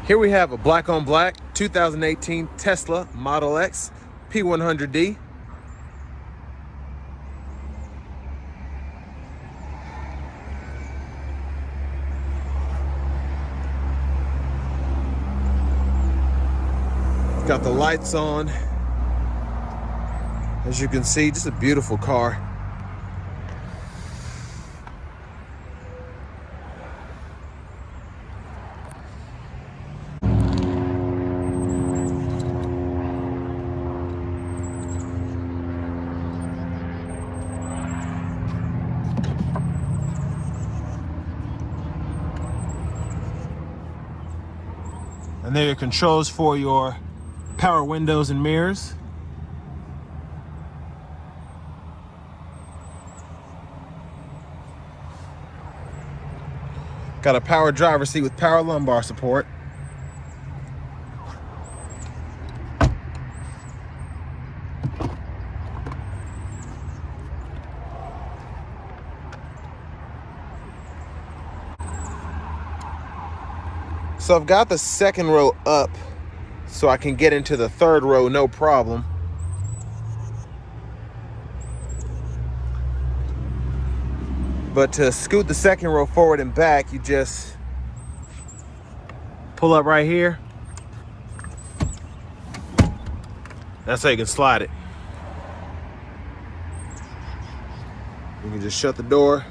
Here we have a black on black 2018 Tesla Model X P100D. It's got the lights on. As you can see, just a beautiful car. And there are your controls for your power windows and mirrors. Got a power driver's seat with power lumbar support. So I've got the second row up so I can get into the third row no problem. But to scoot the second row forward and back, you just pull up right here. That's how you can slide it. You can just shut the door.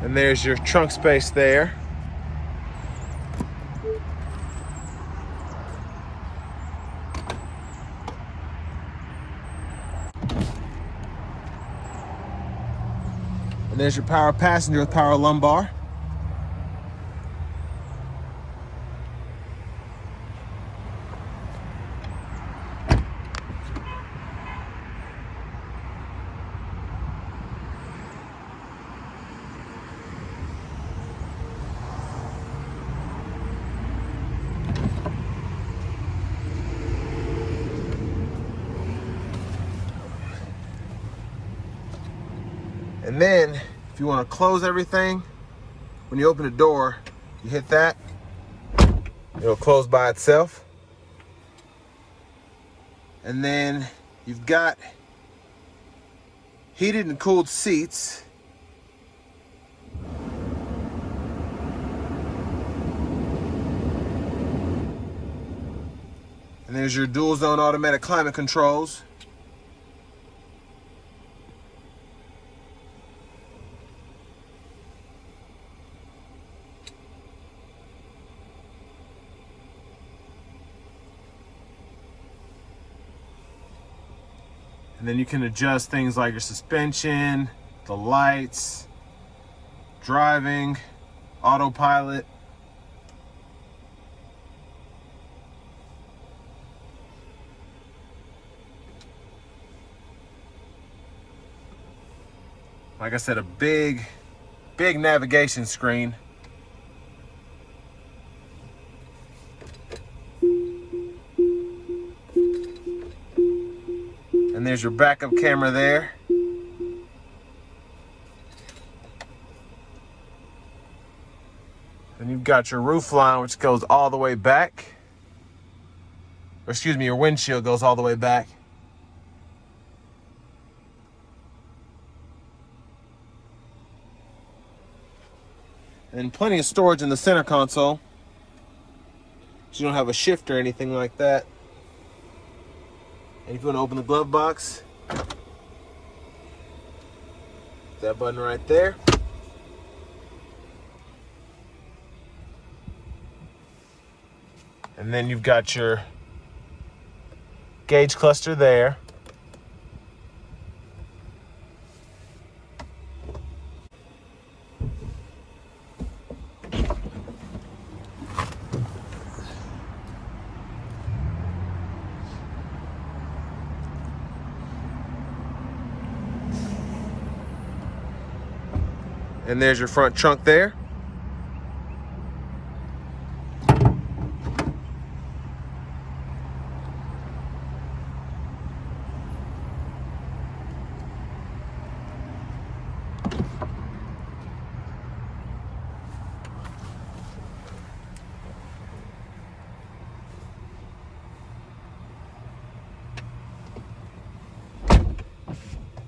And there's your trunk space there. And there's your power passenger with power lumbar. And then, if you want to close everything, when you open the door, you hit that, it'll close by itself. And then you've got heated and cooled seats. And there's your dual zone automatic climate controls. And then you can adjust things like your suspension, the lights, driving, AutoPilot. Like I said, a big navigation screen. And there's your backup camera there. And you've got your roof line, which goes all the way back. Or excuse me, your windshield goes all the way back. And plenty of storage in the center console. So you don't have a shift or anything like that. And if you want to open the glove box, that button right there. And then you've got your gauge cluster there. And there's your front trunk there.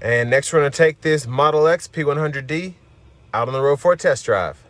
And next we're going to take this Model X P100D out on the road for a test drive.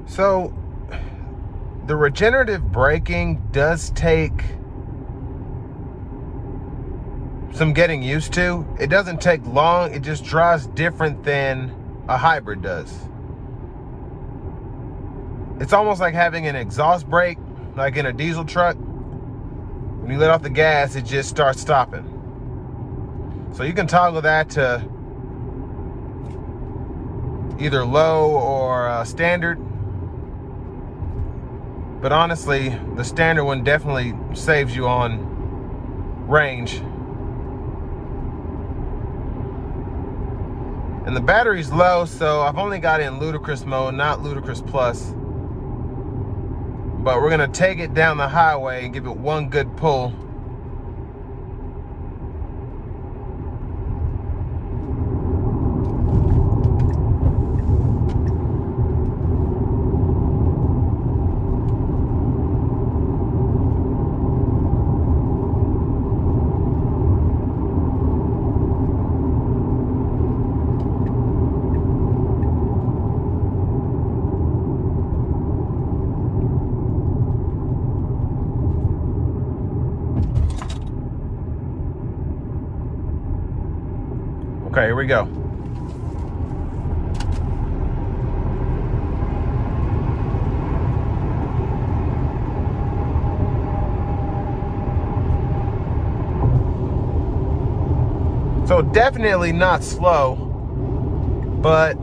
So the regenerative braking does take some getting used to. It doesn't take long. It just drives different than a hybrid does. It's almost like having an exhaust brake, like in a diesel truck. When you let off the gas, it just starts stopping. So you can toggle that to either low or standard. But honestly, the standard one definitely saves you on range. And the battery's low, so I've only got it in Ludicrous mode, not Ludicrous Plus. But we're gonna take it down the highway and give it one good pull. Okay, here we go. So definitely not slow, but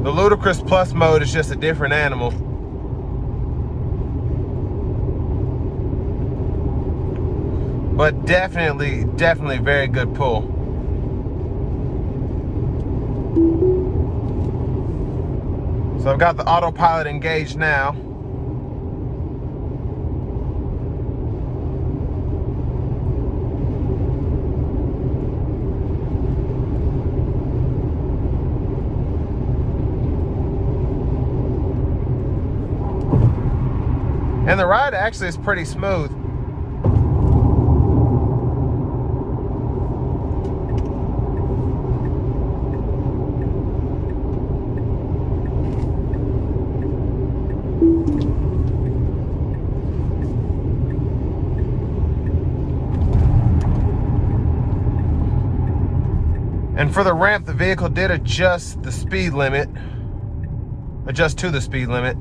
the Ludicrous Plus mode is just a different animal. But definitely very good pull. So I've got the AutoPilot engaged now. And the ride actually is pretty smooth. And for the ramp, the vehicle did adjust the speed limit, adjust to the speed limit.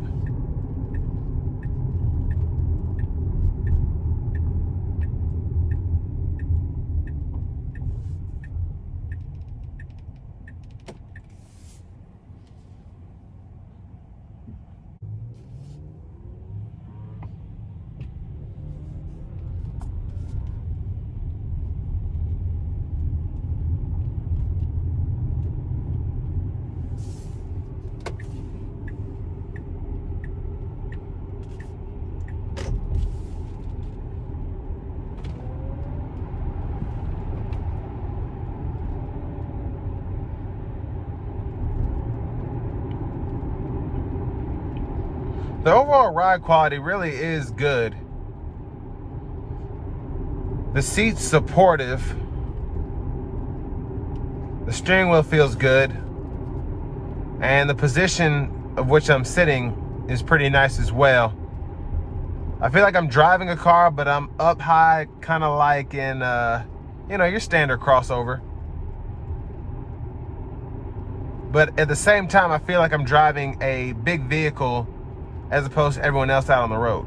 The overall ride quality really is good. The seat's supportive. The steering wheel feels good. And the position of which I'm sitting is pretty nice as well. I feel like I'm driving a car, but I'm up high, kind of like in you know, your standard crossover. But at the same time, I feel like I'm driving a big vehicle as opposed to everyone else out on the road.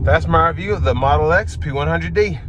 That's my review of the Model X P100D.